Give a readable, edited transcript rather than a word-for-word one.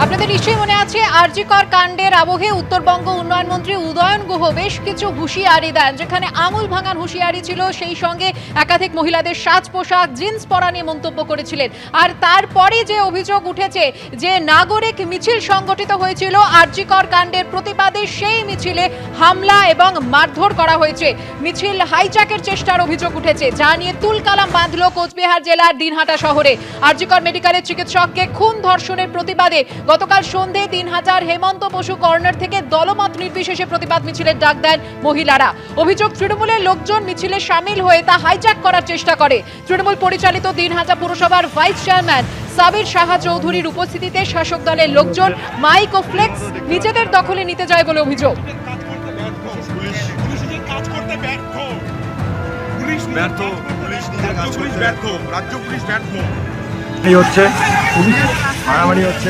আপনাদের নিশ্চয়ই মনে আছে আরজি কর কাণ্ডের আবহে উত্তরবঙ্গ উন্নয়ন মন্ত্রী উদয়ন গুহ বেশ কিছু হুঁশিয়ারি দেন, যেখানে আমূল ভাঙার হুঁশিয়ারি ছিল। সেই সঙ্গে একাধিক মহিলাদের সাজ পোশাক জিন্স পরা নিয়ে মন্তব্য করেছিলেন। আর তারপরে যে অভিযোগ উঠেছে যে নাগরিক মিছিল সংগঠিত হয়েছিল আরজি কর কাণ্ডের প্রতিবাদে, সেই মিছিলে হামলা এবং মারধর করা হয়েছে, মিছিল হাইজ্যাকের চেষ্টার অভিযোগ উঠেছে, যা নিয়ে তুলকালাম বাঁধল কোচবিহার জেলার দিনহাটা শহরে। আরজি কর মেডিকেলের চিকিৎসককে খুন ধর্ষণের প্রতিবাদে গতকাল সন্ধে ৩০০০ হেমন্ত বসু কর্নার থেকে দলমত নির্বিশেষে প্রতিবাদ মিছিলের ডাক দেন মহিলারা। অভিযোগ, তৃণমূলের লোকজন মিছিলে সামিল হয়ে তা হাইজ্যাক করার চেষ্টা করে। তৃণমূল পরিচালিত দিনহাটা পুরসভার ভাইস চেয়ারম্যান সাবির সাহা চৌধুরীর উপস্থিতিতে শাসক দলের লোকজন মাইক ও ফ্লেক্স নিজেদের দখলে নিতে যায় বলে অভিযোগ। এই হচ্ছে পুলিশ মারামারি হচ্ছে।